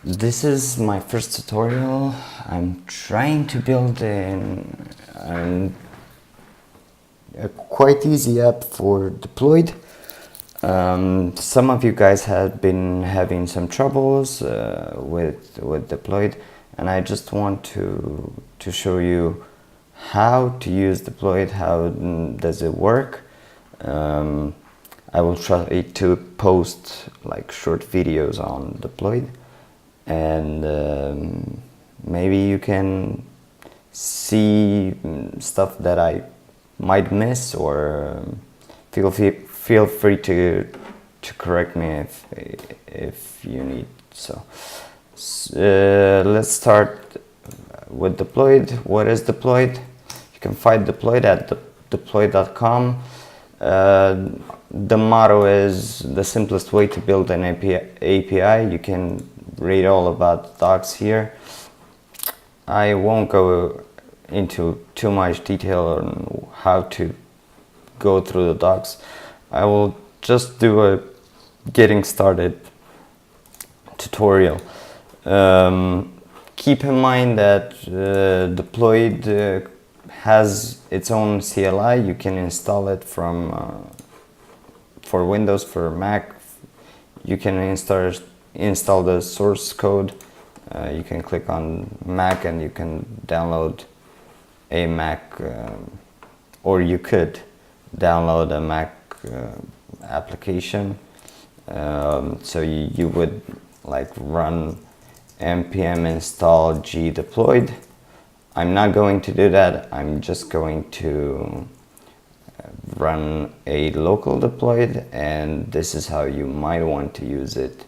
This is my first tutorial. I'm trying to build a quite easy app for deployed. Some of you guys have been having some troubles with deployed, and I just want to show you how to use deployed, how does it work. I will try to post like short videos on deployed, and maybe you can see stuff that I might miss, or feel free to correct me if you need. So let's start with deployed. What is deployed? You can find deployed at deploy.com. The motto is the simplest way to build an API. You can read all about docs here. I won't go into too much detail on how to go through the docs. I will just do a getting started tutorial. Keep in mind that deployed has its own CLI. You can install it from for Windows, for Mac. You can install the source code. You can click on Mac and you can download a Mac, or you could download a Mac application. So you would like run npm install g deployed. I'm not going to do that. I'm just going to run a local deployed, and this is how you might want to use it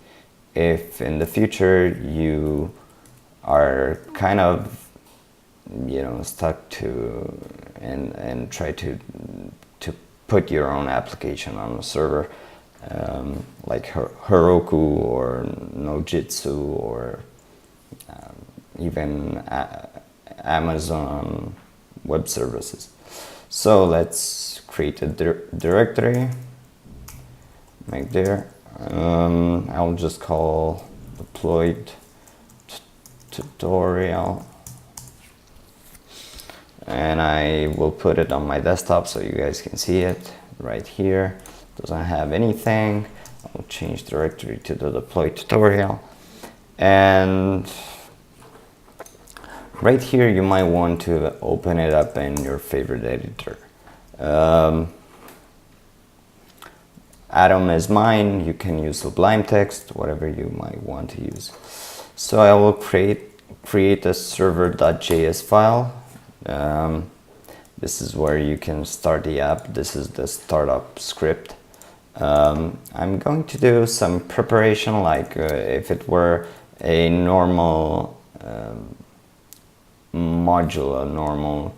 if in the future you are kind of, you know, stuck to and try to put your own application on a server, like Heroku or Nojitsu, or even Amazon Web Services. So let's create a directory, make there. I'll just call deployed tutorial, and I will put it on my desktop so you guys can see it right here. Doesn't have anything. I'll change directory to the deployed tutorial, and right here you might want to open it up in your favorite editor. Atom is mine. You can use Sublime Text, whatever you might want to use. So I will create a server.js file. This is where you can start the app. This is the startup script. I'm going to do some preparation, like if it were a normal module, a normal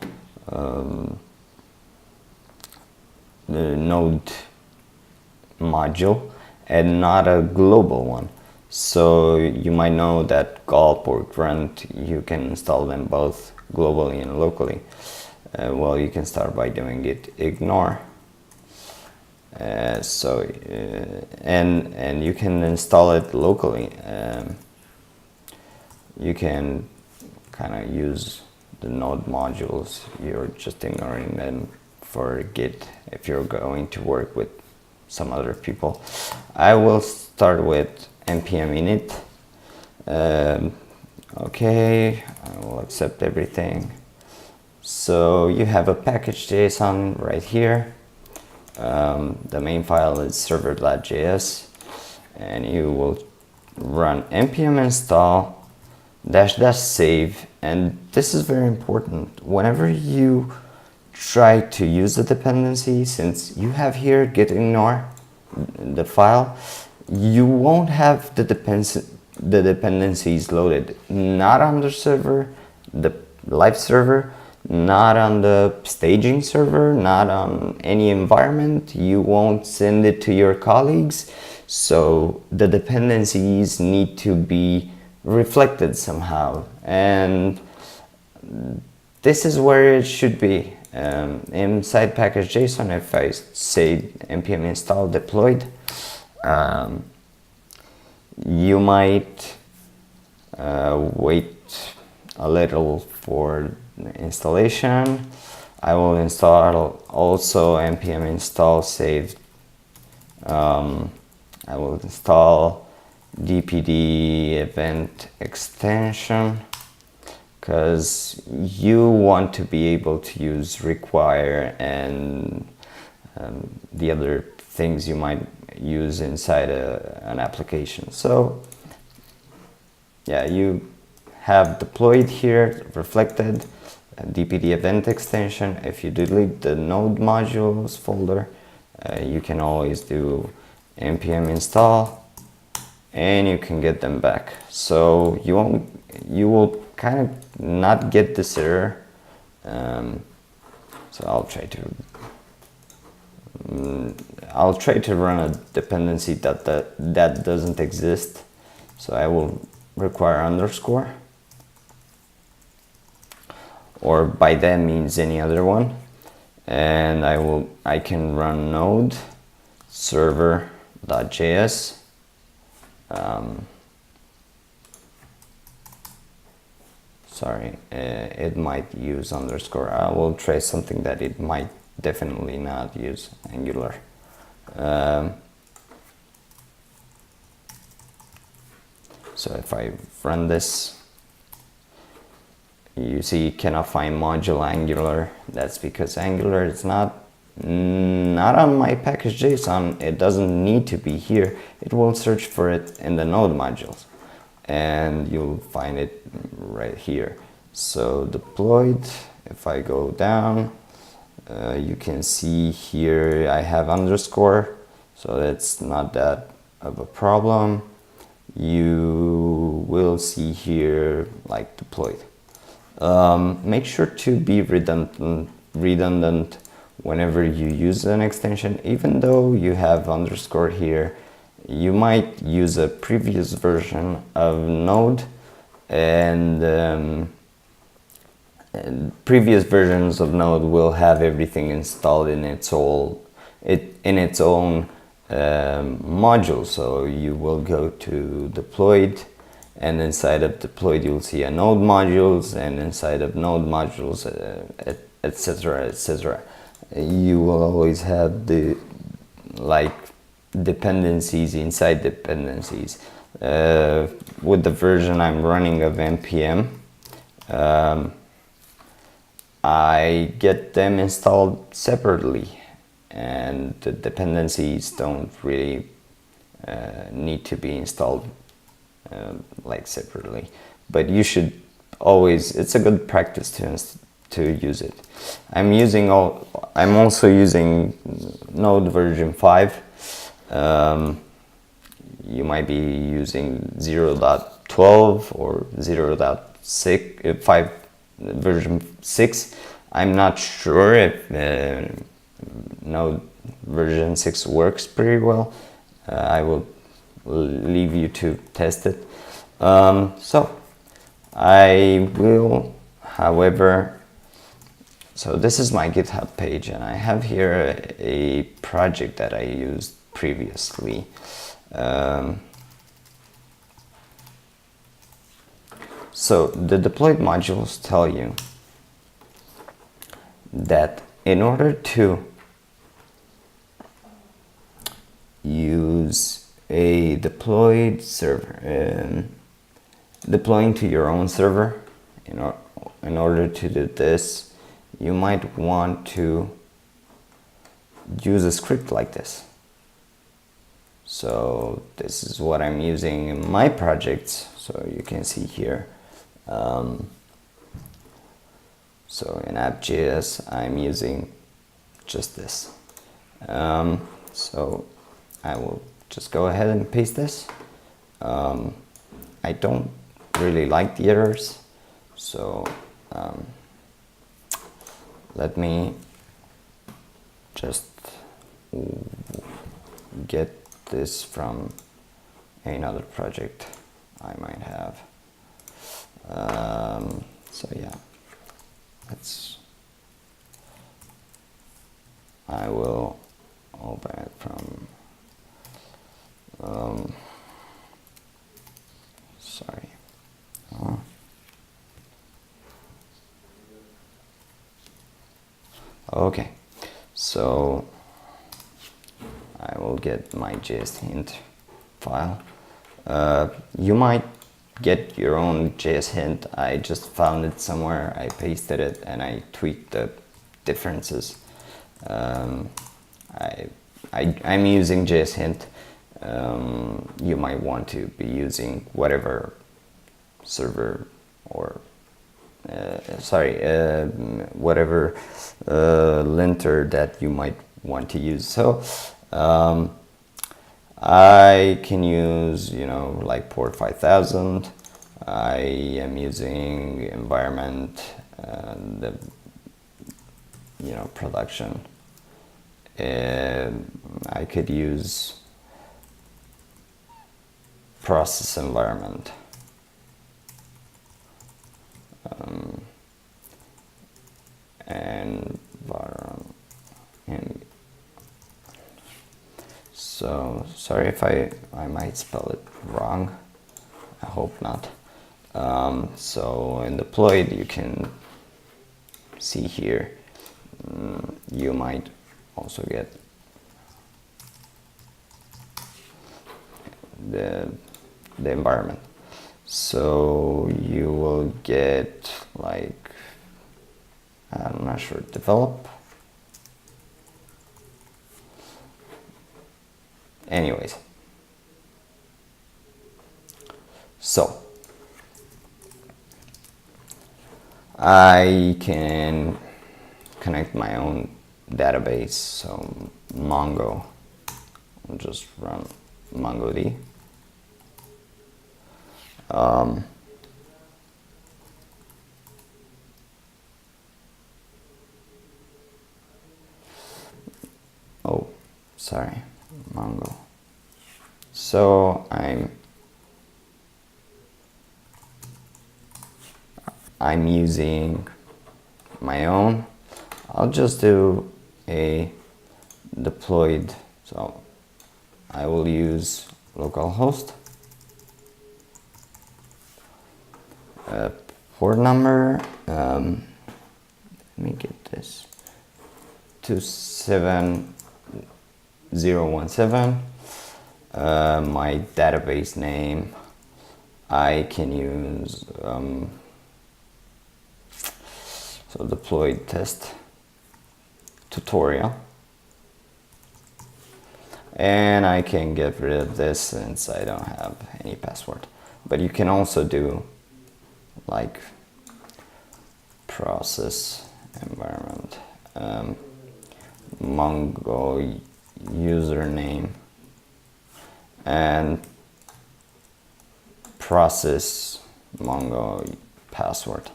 node module, and not a global one. So you might know that gulp or grunt, you can install them both globally and locally. Well, you can start by doing it ignore. And you can install it locally. You can kind of use the node modules. You're just ignoring them for Git if you're going to work with some other people. I will start with npm init. Okay, I will accept everything. So you have a package.json right here. The main file is server.js, and you will run npm install --save, and this is very important. Whenever you try to use the dependency, since you have here git ignore the file, you won't have the dependencies loaded, not on the server, the live server, not on the staging server, not on any environment. You won't send it to your colleagues. So the dependencies need to be reflected somehow, and this is where it should be. Inside package.json, if I say npm install deployed, you might wait a little for installation. I will install also npm install save. I will install dpd event extension, because you want to be able to use require and the other things you might use inside an application. So yeah, you have deployed here reflected dpd event extension. If you delete the node modules folder, you can always do npm install and you can get them back. So you will kind of not get this error. So I'll try to run a dependency that doesn't exist. So I will require underscore, or by that means any other one, and I can run node server.js. Sorry, it might use underscore. I will try something that it might definitely not use, Angular. So if I run this, you see cannot find module Angular. That's because Angular is not on my package.json. It doesn't need to be here. It will search for it in the node modules, and you'll find it right here. So deployed, if I go down, you can see here I have underscore, so that's not that of a problem. You will see here like deployed. Make sure to be redundant whenever you use an extension. Even though you have underscore here, you might use a previous version of Node, and previous versions of Node will have everything installed in its own module. So you will go to deployed, and inside of deployed you'll see a node modules, and inside of node modules, etc., etc. You will always have the dependencies inside dependencies. With the version I'm running of npm, I get them installed separately, and the dependencies don't really need to be installed separately. But you should always, it's a good practice to use it. I'm also using Node version 5. You might be using 0.12 or 0.5 version 6. I'm not sure if Node version 6 works pretty well. I will leave you to test it. So I will, however, so this is my GitHub page, and I have here a project that I used previously. So the deployed modules tell you that in order to use a deployed server, deploying to your own server, in order to do this, you might want to use a script like this. So this is what I'm using in my projects. So you can see here. So in app.js, I'm using just this. So I will just go ahead and paste this. I don't really like the errors, so let me just get this from another project I might have. So yeah, I will open it from sorry. Okay, so I will get my JS hint file. You might get your own JS hint. I just found it somewhere, I pasted it, and I tweaked the differences. I'm using JS hint. You might want to be using whatever server or whatever linter that you might want to use. So I can use, like port 5000. I am using environment, the production. I could use process environment. And so sorry if I might spell it wrong. I hope not. So in deployed, you can see here. You might also get the environment. So you will get, like, I'm not sure, develop. Anyways, so I can connect my own database. So Mongo, I'll just run MongoD. Oh, sorry, Mongo. So I'm using my own. I'll just do a deployed. So I will use localhost. Port number, let me get this, 27017. My database name, I can use so deployed test tutorial, and I can get rid of this since I don't have any password. But you can also do like process environment, Mongo username, and process Mongo password.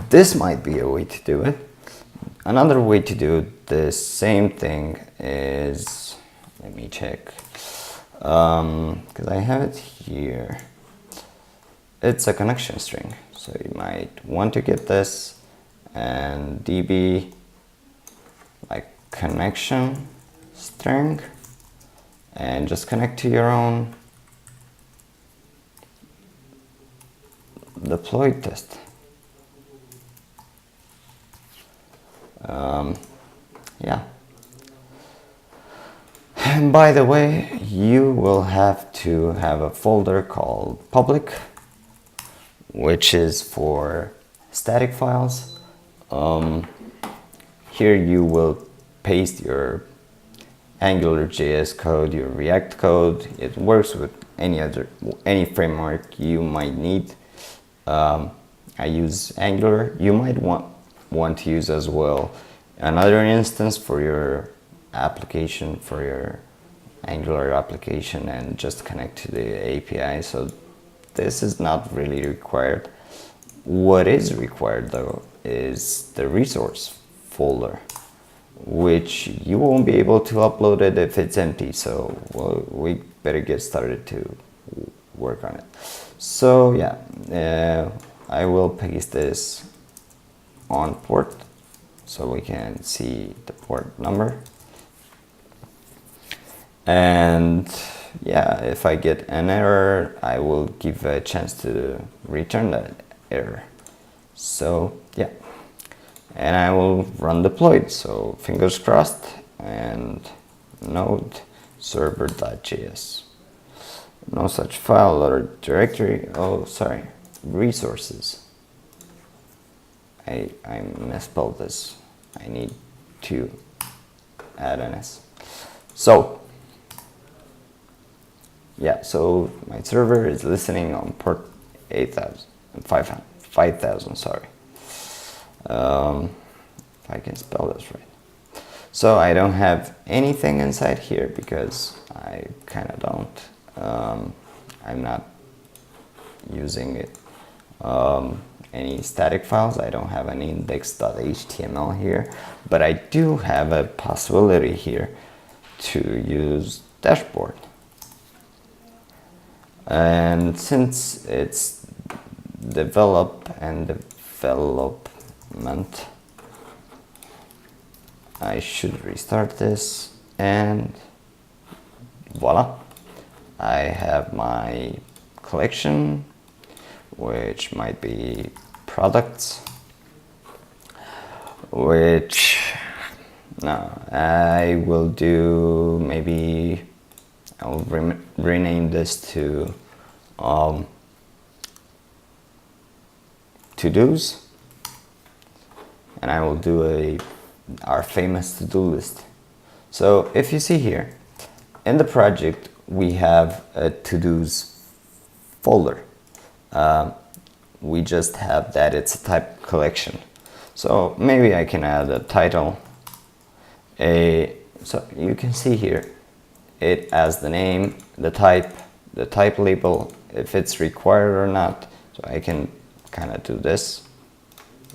This might be a way to do it. Another way to do the same thing is, let me check, because I have it here. It's a connection string, so you might want to get this and db like connection string and just connect to your own deployed test. Yeah. And by the way, you will have to have a folder called public, which is for static files. Here you will paste your AngularJS code, your React code. It works with any framework you might need. I use Angular. You might want to use as well another instance for your application, for your Angular application, and just connect to the API. So this is not really required. What is required though is the resource folder, which you won't be able to upload it if it's empty. So we better get started to work on it. So yeah, I will paste this on port so we can see the port number. And yeah, if I get an error, I will give a chance to return that error. So yeah, and I will run deployed. So fingers crossed, and node server.js. No such file or directory. Oh, sorry, resources. I misspelled this. I need to add an S. So yeah, so my server is listening on port 8000, 5000, sorry. If I can spell this right. So I don't have anything inside here because I kind of don't. I'm not using it. Any static files. I don't have any index.html here, but I do have a possibility here to use dashboard. And since it's develop and development, I should restart this, and voila, I have my collection, which might be products, which no, I will do, maybe I'll rename this to to-dos, and I will do our famous to-do list. So if you see here in the project, we have a to-dos folder. We just have that it's a type collection. So maybe I can add a title. So you can see here, it as the name, the type label, if it's required or not. So I can kind of do this,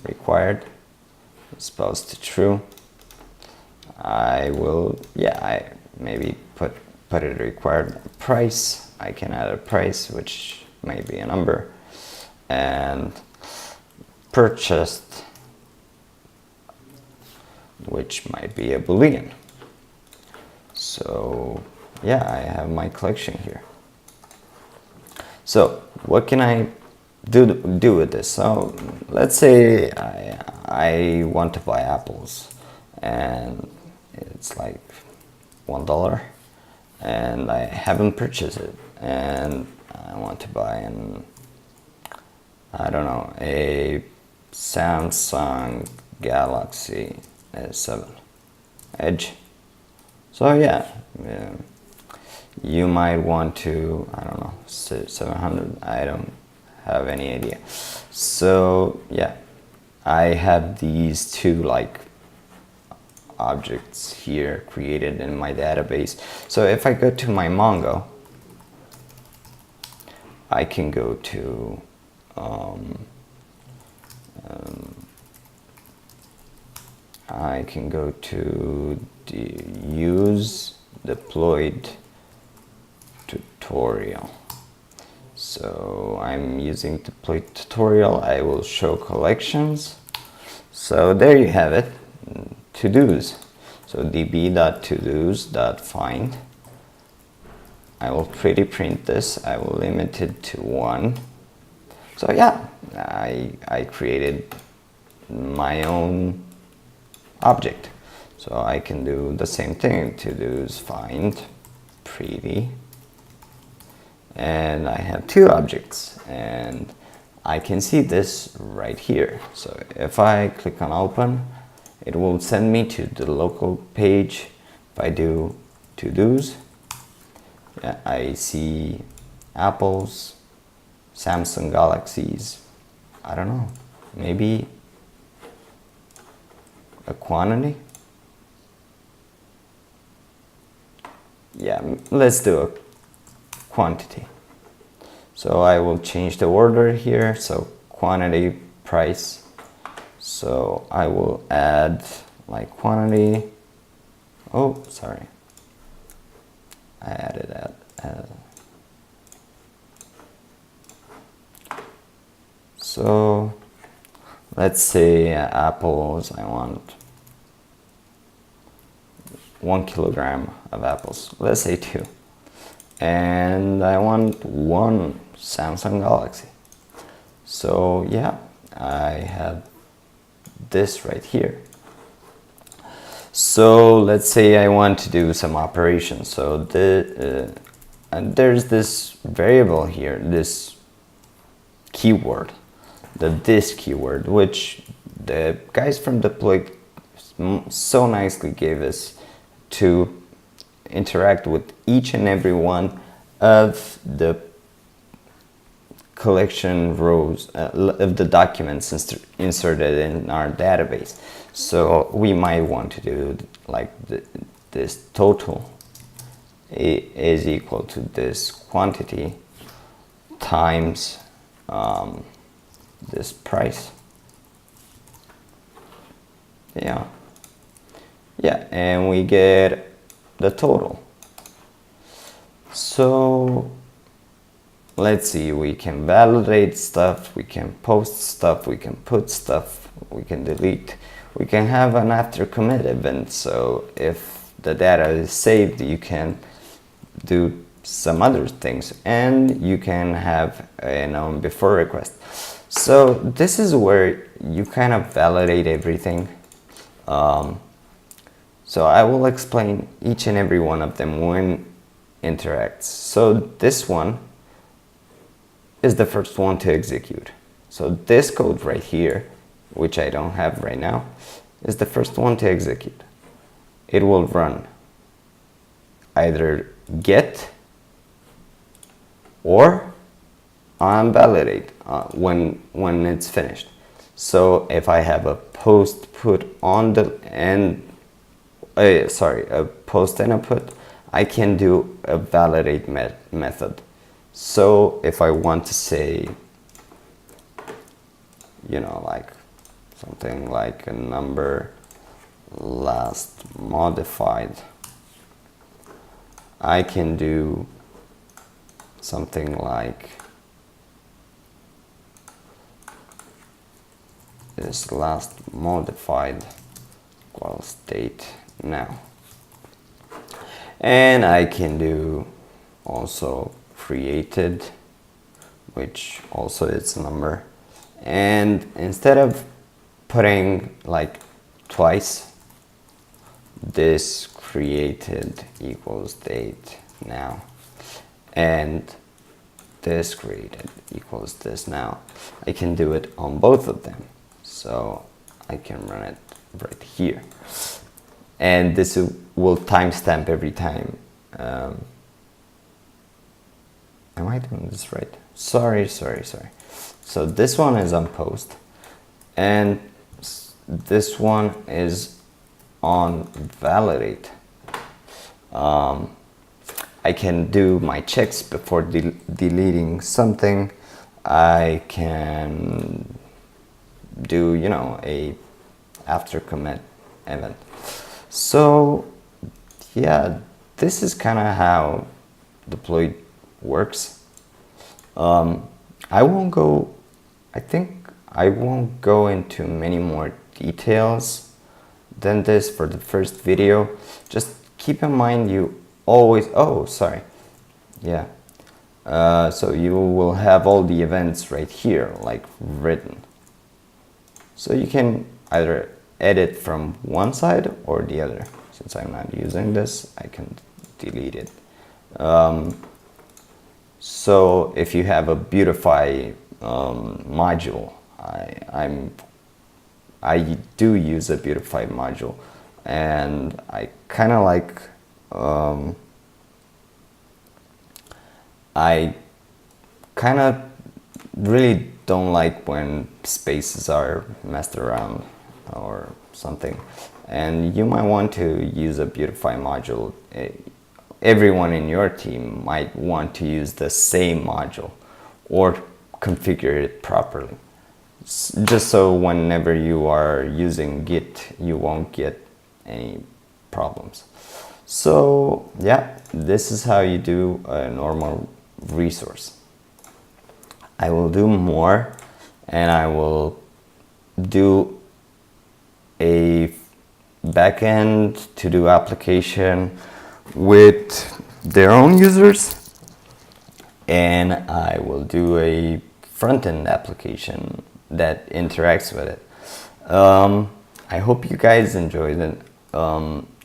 required, supposed to true. I will, yeah, I maybe put it required. Price, I can add a price, which may be a number, and purchased, which might be a boolean. So yeah, I have my collection here. So what can I do with this? So let's say I want to buy apples, and it's like $1, and I haven't purchased it, and I want to buy I don't know, a Samsung Galaxy S7 Edge. So yeah, you might want to, I don't know, 700, I don't have any idea. So yeah, I have these two like objects here created in my database. So if I go to my Mongo, I can go to the use deployed tutorial. So I'm using deployed tutorial. I will show collections. So there you have it, to-dos. So db.todos.find. I will pretty print this. I will limit it to 1. So yeah, I created my own object. So I can do the same thing. To-dos find pretty. And I have two objects, and I can see this right here. So if I click on open, it will send me to the local page. If I do to-dos, yeah, I see apples, Samsung Galaxies, I don't know, maybe a quantity. Yeah, let's do a quantity. So I will change the order here. So quantity, price. So I will add like quantity. Oh, sorry. I added that. So let's say apples, I want 1 kilogram of apples. Let's say 2. and I want one Samsung Galaxy. So yeah, I have this right here. So let's say I want to do some operations. So and there's this variable here, this keyword, this keyword, which the guys from Deploy so nicely gave us to interact with each and every one of the collection rows of the documents inserted in our database. So we might want to do like this total is equal to this quantity times this price. Yeah, and we get the total. So let's see, we can validate stuff, we can post stuff, we can put stuff, we can delete, we can have an after commit event. So if the data is saved, you can do some other things, and you can have an before request. So this is where you kind of validate everything. So I will explain each and every one of them when interacts. So this one is the first one to execute. So this code right here, which I don't have right now, is the first one to execute. It will run either get or validate when it's finished. So if I have a post put on the end, a post and a put, I can do a validate method. So if I want to say, like something like a number last modified, I can do something like this last modified equals date now. And I can do also created, which also is a number. And instead of putting like twice, this created equals date now, and this created equals this now, I can do it on both of them. So I can run it right here, and this will timestamp every time. Am I doing this right? Sorry. So this one is on post, and this one is on validate. I can do my checks before deleting something. I can do, a after commit event. So yeah, this is kind of how deploy works. I think I won't go into many more details than this for the first video. Just keep in mind you always, so you will have all the events right here, like written. So you can either edit from one side or the other. Since I'm not using this, I can delete it. So if you have a beautify module, I do use a beautify module, and I kind of like I kind of really don't like when spaces are messed around or something, and you might want to use a beautify module. Everyone in your team might want to use the same module or configure it properly, just so whenever you are using Git, you won't get any problems. So yeah, this is how you do a normal resource. I will do more, and I will do a backend to do application with their own users, and I will do a front-end application that interacts with it. I hope you guys enjoyed it.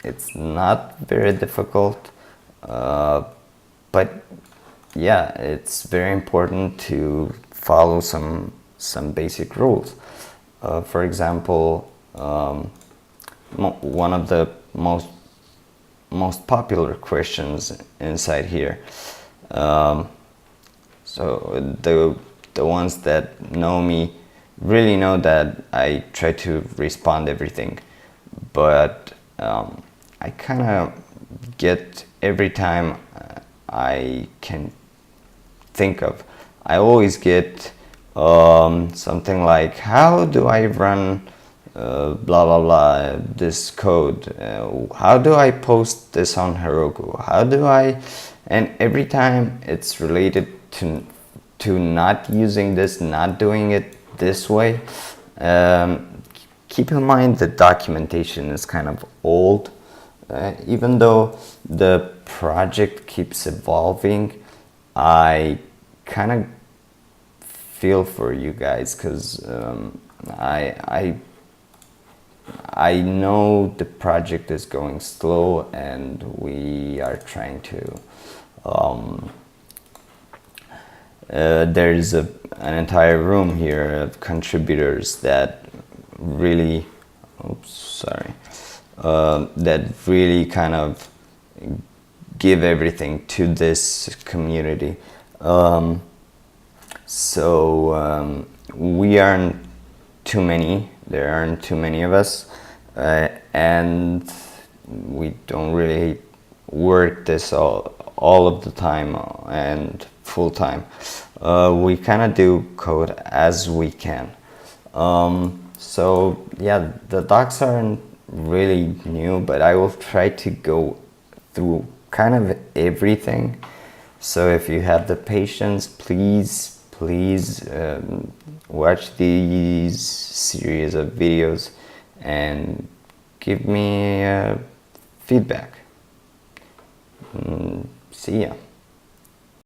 It's not very difficult, but yeah, it's very important to follow some basic rules. For example, one of the most popular questions inside here. So the ones that know me really know that I try to respond everything, but I kind of get every time I can think of. I always get something like, how do I run blah blah blah this code? How do I post this on Heroku? How do I? And every time it's related to not using this, not doing it this way. Keep in mind the documentation is kind of old. Even though the project keeps evolving, I kind of feel for you guys, because I know the project is going slow, and we are trying to there's an entire room here of contributors that really that really kind of give everything to this community. We aren't too many. There aren't too many of us, and we don't really work this all of the time and full time. We kind of do code as we can. So yeah, the docs aren't really new, but I will try to go through kind of everything. So if you have the patience, please watch these series of videos and give me feedback. See ya.